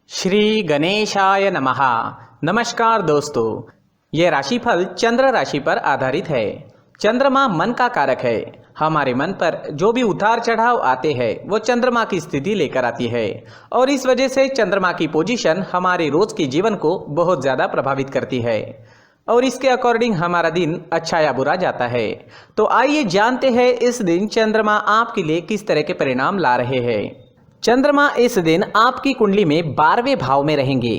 श्री गणेशाय नमः। नमस्कार दोस्तों, ये राशिफल चंद्र राशि पर आधारित है। चंद्रमा मन का कारक है। हमारे मन पर जो भी उतार चढ़ाव आते हैं वो चंद्रमा की स्थिति लेकर आती है और इस वजह से चंद्रमा की पोजीशन हमारे रोज के जीवन को बहुत ज़्यादा प्रभावित करती है और इसके अकॉर्डिंग हमारा दिन अच्छा या बुरा जाता है। तो आइए जानते हैं इस दिन चंद्रमा आपके लिए किस तरह के परिणाम ला रहे हैं। चंद्रमा इस दिन आपकी कुंडली में 12वें भाव में रहेंगे।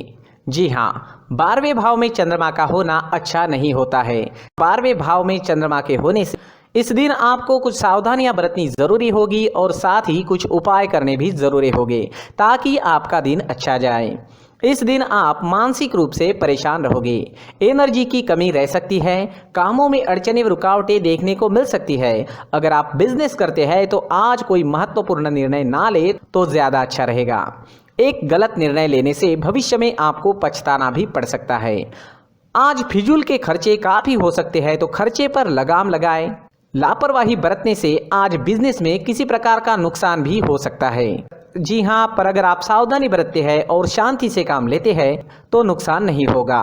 जी हाँ, 12वें भाव में चंद्रमा का होना अच्छा नहीं होता है। 12वें भाव में चंद्रमा के होने से इस दिन आपको कुछ सावधानियां बरतनी जरूरी होगी और साथ ही कुछ उपाय करने भी जरूरी होंगे ताकि आपका दिन अच्छा जाए। इस दिन आप मानसिक रूप से परेशान रहोगे, एनर्जी की कमी रह सकती है, कामों में अड़चनें व रुकावटें देखने को मिल सकती है। अगर आप बिजनेस करते हैं तो आज कोई महत्वपूर्ण निर्णय ना ले तो ज़्यादा अच्छा रहेगा। एक गलत निर्णय लेने से भविष्य में आपको पछताना भी पड़ सकता है। आज फिजूल के खर्चे काफ़ी हो सकते हैं, तो खर्चे पर लगाम लगाएं। लापरवाही बरतने से आज बिजनेस में किसी प्रकार का नुकसान भी हो सकता है। जी हाँ, पर अगर आप सावधानी बरतते हैं और शांति से काम लेते हैं तो नुकसान नहीं होगा।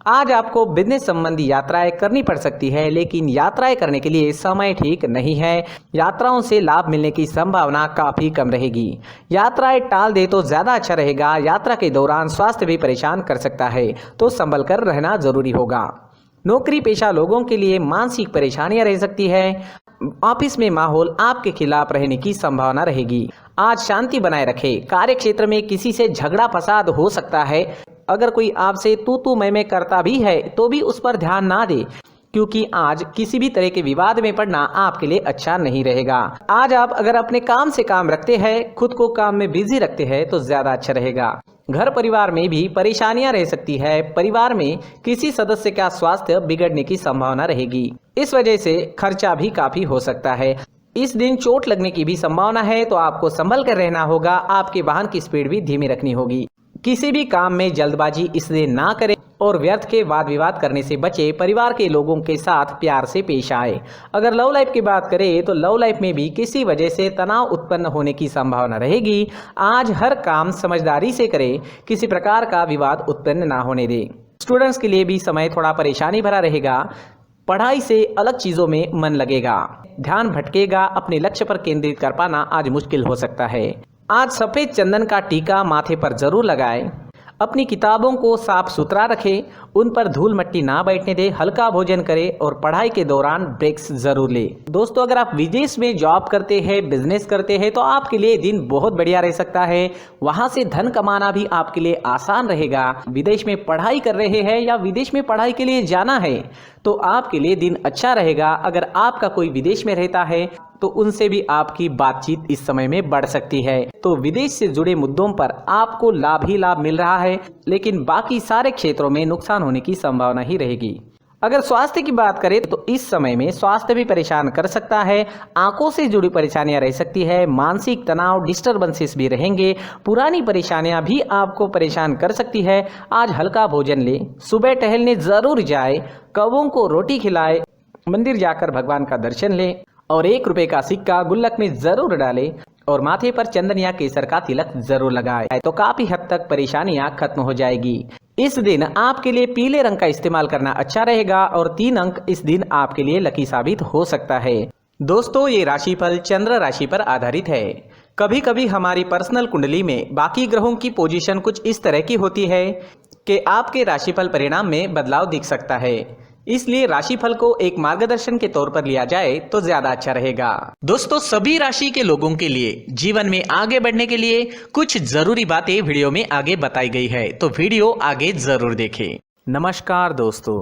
आज आपको बिजनेस संबंधी यात्राएं करनी पड़ सकती है, लेकिन यात्राएं करने के लिए समय ठीक नहीं है। यात्राओं से लाभ मिलने की संभावना काफ़ी कम रहेगी। यात्राएं टाल दे तो ज़्यादा अच्छा रहेगा। यात्रा के दौरान स्वास्थ्य भी परेशान कर सकता है, तो संभल कर रहना जरूरी होगा। नौकरी पेशा लोगों के लिए मानसिक परेशानियां रह सकती है। ऑफिस में माहौल आपके खिलाफ रहने की संभावना रहेगी। आज शांति बनाए रखें। कार्य क्षेत्र में किसी से झगड़ा फसाद हो सकता है। अगर कोई आपसे तू मैं करता भी है तो भी उस पर ध्यान ना दे, क्योंकि आज किसी भी तरह के विवाद में पड़ना आपके लिए अच्छा नहीं रहेगा। आज आप अगर अपने काम से काम रखते हैं, खुद को काम में बिजी रखते हैं तो ज्यादा अच्छा रहेगा। घर परिवार में भी परेशानियां रह सकती है। परिवार में किसी सदस्य का स्वास्थ्य बिगड़ने की संभावना रहेगी। इस वजह से खर्चा भी काफी हो सकता है। इस दिन चोट लगने की भी संभावना है, तो आपको संभल कर रहना होगा। आपके वाहन की स्पीड भी धीमी रखनी होगी। किसी भी काम में जल्दबाजी इस दिन ना करें और व्यर्थ के वाद विवाद करने से बचे। परिवार के लोगों के साथ प्यार से पेश आए। अगर लव लाइफ की बात करें तो लव लाइफ में भी किसी वजह से तनाव उत्पन्न होने की संभावना रहेगी। आज हर काम समझदारी से करें, किसी प्रकार का विवाद उत्पन्न ना होने दें। स्टूडेंट्स के लिए भी समय थोड़ा परेशानी भरा रहेगा। पढ़ाई से अलग चीज़ों में मन लगेगा, ध्यान भटकेगा। अपने लक्ष्य पर केंद्रित कर पाना आज मुश्किल हो सकता है। आज सफ़ेद चंदन का टीका माथे पर जरूर लगाएं। अपनी किताबों को साफ सुथरा रखें, उन पर धूल मिट्टी ना बैठने दें। हल्का भोजन करें और पढ़ाई के दौरान ब्रेक्स जरूर लें। दोस्तों, अगर आप विदेश में जॉब करते हैं, बिजनेस करते हैं तो आपके लिए दिन बहुत बढ़िया रह सकता है। वहां से धन कमाना भी आपके लिए आसान रहेगा। विदेश में पढ़ाई कर रहे हैं या विदेश में पढ़ाई के लिए जाना है तो आपके लिए दिन अच्छा रहेगा। अगर आपका कोई विदेश में रहता है तो उनसे भी आपकी बातचीत इस समय में बढ़ सकती है। तो विदेश से जुड़े मुद्दों पर आपको लाभ ही लाभ मिल रहा है, लेकिन बाकी सारे क्षेत्रों में नुकसान होने की संभावना ही रहेगी। अगर स्वास्थ्य की बात करें तो इस समय में स्वास्थ्य भी परेशान कर सकता है। आंखों से जुड़ी परेशानियां रह सकती है। मानसिक तनाव डिस्टर्बेंसेस भी रहेंगे। पुरानी परेशानियां भी आपको परेशान कर सकती है। आज हल्का भोजन ले, सुबह टहलने जरूर जाए, कौवों को रोटी खिलाए, मंदिर जाकर भगवान का दर्शन लें और 1 रुपए का सिक्का गुल्लक में जरूर डालें और माथे पर चंदन या केसर का तिलक जरूर लगाएं, तो काफी हद तक परेशानियां खत्म हो जाएगी। इस दिन आपके लिए पीले रंग का इस्तेमाल करना अच्छा रहेगा और 3 अंक इस दिन आपके लिए लकी साबित हो सकता है। दोस्तों, ये राशिफल चंद्र राशि पर आधारित है। कभी कभी हमारी पर्सनल कुंडली में बाकी ग्रहों की पोजीशन कुछ इस तरह की होती है कि आपके राशिफल परिणाम में बदलाव दिख सकता है। इसलिए राशिफल को एक मार्गदर्शन के तौर पर लिया जाए तो ज्यादा अच्छा रहेगा। दोस्तों, सभी राशि के लोगों के लिए जीवन में आगे बढ़ने के लिए कुछ जरूरी बातें वीडियो में आगे बताई गई है, तो वीडियो आगे जरूर देखें। नमस्कार दोस्तों,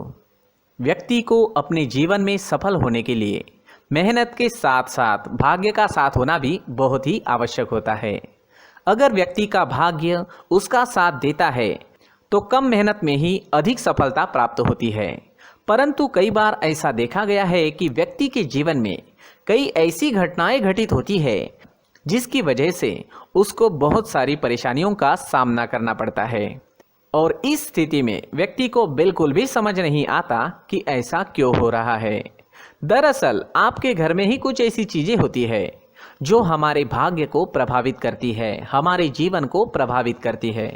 व्यक्ति को अपने जीवन में सफल होने के लिए मेहनत के साथ साथ भाग्य का साथ होना भी बहुत ही आवश्यक होता है। अगर व्यक्ति का भाग्य उसका साथ देता है तो कम मेहनत में ही अधिक सफलता प्राप्त होती है। परंतु कई बार ऐसा देखा गया है कि व्यक्ति के जीवन में कई ऐसी घटनाएं घटित होती है जिसकी वजह से उसको बहुत सारी परेशानियों का सामना करना पड़ता है और इस स्थिति में व्यक्ति को बिल्कुल भी समझ नहीं आता कि ऐसा क्यों हो रहा है। दरअसल आपके घर में ही कुछ ऐसी चीजें होती है जो हमारे भाग्य को प्रभावित करती है, हमारे जीवन को प्रभावित करती है।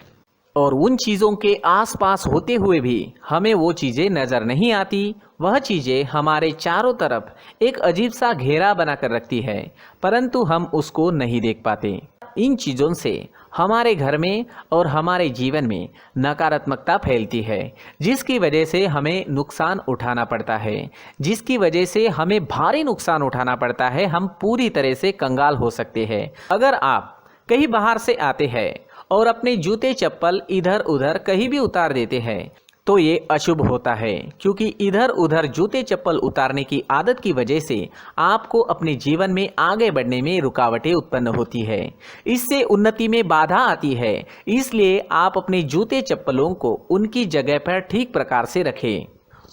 और उन चीज़ों के आसपास होते हुए भी हमें वो चीज़ें नज़र नहीं आती। वह चीज़ें हमारे चारों तरफ एक अजीब सा घेरा बनाकर रखती है, परंतु हम उसको नहीं देख पाते। इन चीज़ों से हमारे घर में और हमारे जीवन में नकारात्मकता फैलती है, जिसकी वजह से हमें नुकसान उठाना पड़ता है, जिसकी वजह से हमें भारी नुकसान उठाना पड़ता है। हम पूरी तरह से कंगाल हो सकते हैं। अगर आप कहीं बाहर से आते हैं और अपने जूते चप्पल इधर उधर कहीं भी उतार देते हैं तो ये अशुभ होता है, क्योंकि इधर उधर जूते चप्पल उतारने की आदत की वजह से आपको अपने जीवन में आगे बढ़ने में रुकावटें उत्पन्न होती है। इससे उन्नति में बाधा आती है। इसलिए आप अपने जूते चप्पलों को उनकी जगह पर ठीक प्रकार से रखें।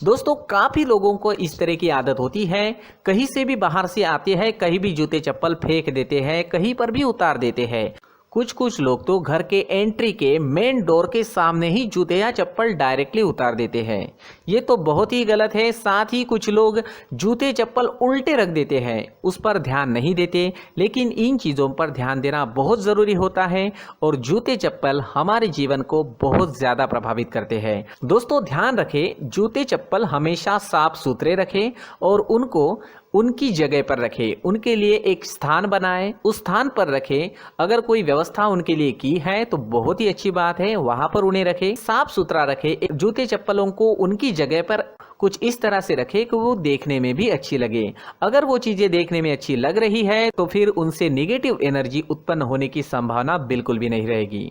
दोस्तों, काफ़ी लोगों को इस तरह की आदत होती है, कहीं से भी बाहर से आते हैं, कहीं भी जूते चप्पल फेंक देते हैं, कहीं पर भी उतार देते हैं। कुछ लोग तो घर के एंट्री के मेन डोर के सामने ही जूते या चप्पल डायरेक्टली उतार देते हैं। ये तो बहुत ही गलत है। साथ ही कुछ लोग जूते चप्पल उल्टे रख देते हैं, उस पर ध्यान नहीं देते। लेकिन इन चीज़ों पर ध्यान देना बहुत ज़रूरी होता है और जूते चप्पल हमारे जीवन को बहुत ज़्यादा प्रभावित करते हैं। दोस्तों, ध्यान रखें, जूते चप्पल हमेशा साफ सुथरे रखें और उनको उनकी जगह पर रखें। उनके लिए एक स्थान बनाएं, उस स्थान पर रखें। अगर कोई व्यवस्था उनके लिए की है तो बहुत ही अच्छी बात है, वहां पर उन्हें रखें, साफ सुथरा रखें। जूते चप्पलों को उनकी जगह पर कुछ इस तरह से रखें कि वो देखने में भी अच्छी लगे। अगर वो चीजें देखने में अच्छी लग रही है तो फिर उनसे नेगेटिव एनर्जी उत्पन्न होने की संभावना बिल्कुल भी नहीं रहेगी।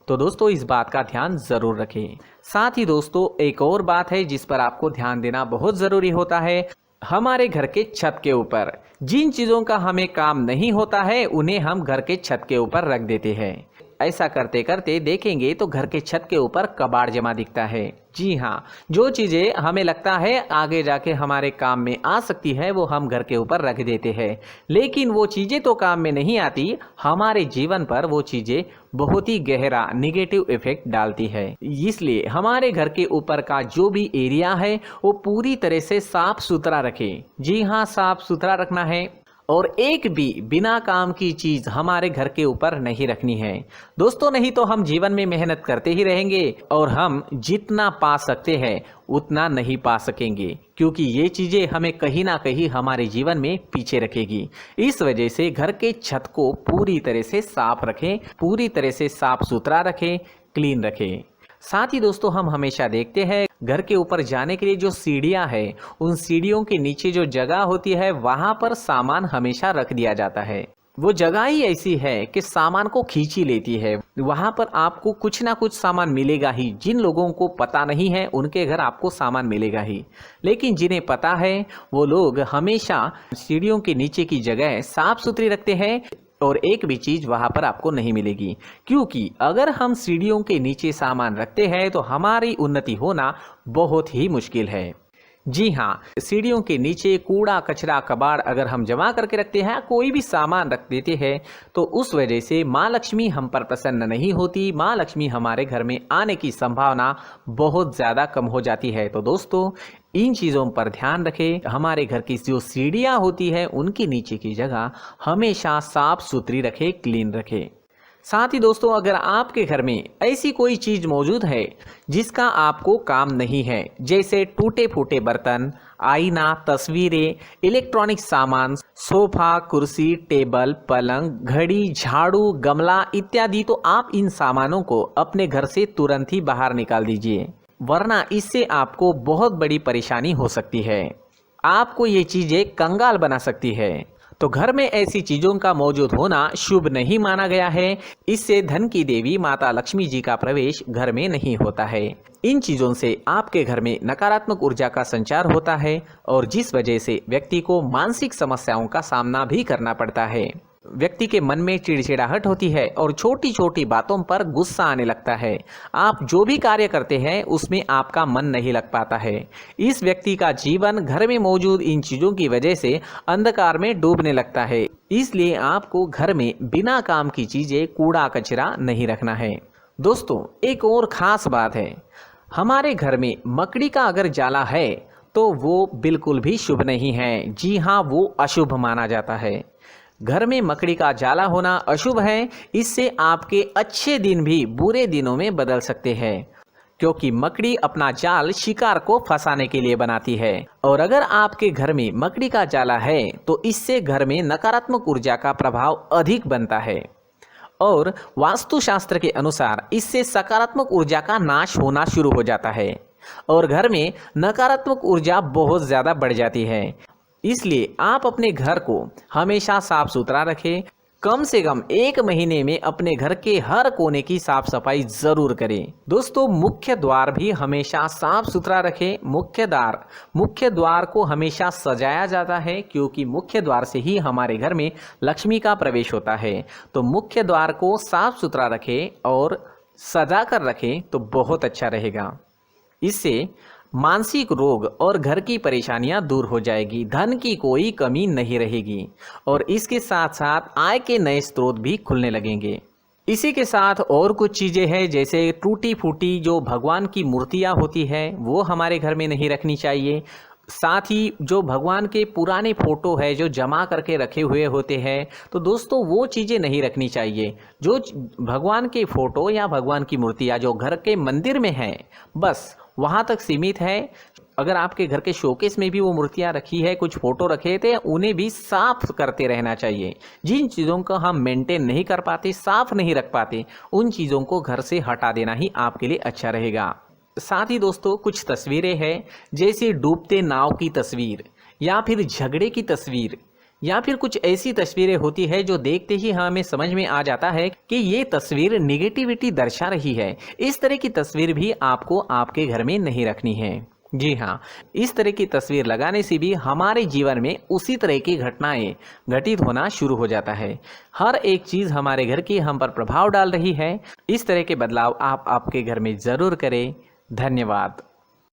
तो दोस्तों, इस बात का ध्यान जरूर रखें। साथ ही दोस्तों, एक और बात है जिस पर आपको ध्यान देना बहुत जरूरी होता है। हमारे घर के छत के ऊपर जिन चीज़ों का हमें काम नहीं होता है उन्हें हम घर के छत के ऊपर रख देते हैं। ऐसा करते करते देखेंगे तो घर के छत के ऊपर कबाड़ जमा दिखता है। जी हाँ, जो चीज़ें हमें लगता है आगे जाके हमारे काम में आ सकती है वो हम घर के ऊपर रख देते हैं, लेकिन वो चीज़ें तो काम में नहीं आती। हमारे जीवन पर वो चीज़ें बहुत ही गहरा निगेटिव इफेक्ट डालती है। इसलिए हमारे घर के ऊपर का जो भी एरिया है वो पूरी तरह से साफ सुथरा रखें। जी हाँ, साफ सुथरा रखना है और एक भी बिना काम की चीज हमारे घर के ऊपर नहीं रखनी है। दोस्तों, नहीं तो हम जीवन में मेहनत करते ही रहेंगे और हम जितना पा सकते हैं उतना नहीं पा सकेंगे, क्योंकि ये चीजें हमें कहीं ना कहीं हमारे जीवन में पीछे रखेगी। इस वजह से घर के छत को पूरी तरह से साफ रखें, पूरी तरह से साफ सुथरा रखें, क्लीन रखें। साथ ही दोस्तों, हम हमेशा देखते हैं घर के ऊपर जाने के लिए जो सीढ़ियां हैं, उन सीढ़ियों के नीचे जो जगह होती है वहां पर सामान हमेशा रख दिया जाता है। वो जगह ही ऐसी है कि सामान को खींच ही लेती है। वहां पर आपको कुछ ना कुछ सामान मिलेगा ही। जिन लोगों को पता नहीं है उनके घर आपको सामान मिलेगा ही, लेकिन जिन्हें पता है वो लोग हमेशा सीढ़ियों के नीचे की जगह साफ सुथरी रखते हैं और एक भी चीज वहां पर आपको नहीं मिलेगी। क्योंकि अगर हम सीढ़ियों के नीचे सामान रखते हैं तो हमारी उन्नति होना बहुत ही मुश्किल है। जी हाँ, सीढ़ियों के नीचे कूड़ा कचरा कबाड़ अगर हम जमा करके रखते हैं, कोई भी सामान रख देते हैं, तो उस वजह से माँ लक्ष्मी हम पर प्रसन्न नहीं होती। माँ लक्ष्मी हमारे घर में आने की संभावना बहुत ज़्यादा कम हो जाती है। तो दोस्तों, इन चीज़ों पर ध्यान रखें। हमारे घर की जो सीढ़ियाँ होती है उनके नीचे की जगह हमेशा साफ सुथरी रखें, क्लीन रखें। साथ ही दोस्तों, अगर आपके घर में ऐसी कोई चीज मौजूद है जिसका आपको काम नहीं है, जैसे टूटे फूटे बर्तन, आईना, तस्वीरें, इलेक्ट्रॉनिक सामान, सोफा, कुर्सी, टेबल, पलंग, घड़ी, झाड़ू, गमला इत्यादि, तो आप इन सामानों को अपने घर से तुरंत ही बाहर निकाल दीजिए, वरना इससे आपको बहुत बड़ी परेशानी हो सकती है। आपको ये चीजें कंगाल बना सकती है। तो घर में ऐसी चीजों का मौजूद होना शुभ नहीं माना गया है। इससे धन की देवी माता लक्ष्मी जी का प्रवेश घर में नहीं होता है। इन चीजों से आपके घर में नकारात्मक ऊर्जा का संचार होता है और जिस वजह से व्यक्ति को मानसिक समस्याओं का सामना भी करना पड़ता है। व्यक्ति के मन में चिड़चिड़ाहट होती है और छोटी छोटी बातों पर गुस्सा आने लगता है। आप जो भी कार्य करते हैं उसमें आपका मन नहीं लग पाता है। इस व्यक्ति का जीवन घर में मौजूद इन चीजों की वजह से अंधकार में डूबने लगता है। इसलिए आपको घर में बिना काम की चीजें, कूड़ा कचरा नहीं रखना है। दोस्तों, एक और खास बात है, हमारे घर में मकड़ी का अगर जाला है तो वो बिल्कुल भी शुभ नहीं है। जी हाँ, वो अशुभ माना जाता है। घर में मकड़ी का जाला होना अशुभ है। इससे आपके अच्छे दिन भी बुरे दिनों में बदल सकते हैं, क्योंकि मकड़ी अपना जाल शिकार को फंसाने के लिए बनाती है। और अगर आपके घर में मकड़ी का जाला है तो इससे घर में नकारात्मक ऊर्जा का प्रभाव अधिक बनता है और वास्तुशास्त्र के अनुसार इससे सकारात्मक ऊर्जा का नाश होना शुरू हो जाता है और घर में नकारात्मक ऊर्जा बहुत ज़्यादा बढ़ जाती है। इसलिए आप अपने घर को हमेशा साफ सुथरा रखें। कम से कम 1 महीने में अपने घर के हर कोने की साफ सफाई जरूर करें। दोस्तों, मुख्य द्वार भी हमेशा साफ सुथरा रखें। मुख्य द्वार को हमेशा सजाया जाता है, क्योंकि मुख्य द्वार से ही हमारे घर में लक्ष्मी का प्रवेश होता है। तो मुख्य द्वार को साफ सुथरा रखें और सजा कर रखें तो बहुत अच्छा रहेगा। इससे मानसिक रोग और घर की परेशानियां दूर हो जाएगी, धन की कोई कमी नहीं रहेगी और इसके साथ साथ आय के नए स्रोत भी खुलने लगेंगे। इसी के साथ और कुछ चीज़ें हैं, जैसे टूटी फूटी जो भगवान की मूर्तियां होती है वो हमारे घर में नहीं रखनी चाहिए। साथ ही जो भगवान के पुराने फोटो है जो जमा करके रखे हुए होते हैं, तो दोस्तों वो चीज़ें नहीं रखनी चाहिए। जो भगवान के फोटो या भगवान की मूर्तियाँ जो घर के मंदिर में हैं, बस वहाँ तक सीमित है। अगर आपके घर के शोकेस में भी वो मूर्तियाँ रखी है, कुछ फोटो रखे थे, उन्हें भी साफ करते रहना चाहिए। जिन चीज़ों को हम मेंटेन नहीं कर पाते, साफ नहीं रख पाते, उन चीज़ों को घर से हटा देना ही आपके लिए अच्छा रहेगा। साथ ही दोस्तों, कुछ तस्वीरें हैं, जैसे डूबते नाव की तस्वीर या फिर झगड़े की तस्वीर या फिर कुछ ऐसी तस्वीरें होती है जो देखते ही हमें समझ में आ जाता है कि ये तस्वीर नेगेटिविटी दर्शा रही है। इस तरह की तस्वीर भी आपको आपके घर में नहीं रखनी है। जी हाँ, इस तरह की तस्वीर लगाने से भी हमारे जीवन में उसी तरह की घटनाएं घटित होना शुरू हो जाता है। हर एक चीज़ हमारे घर की हम पर प्रभाव डाल रही है। इस तरह के बदलाव आप आपके घर में ज़रूर करें। धन्यवाद।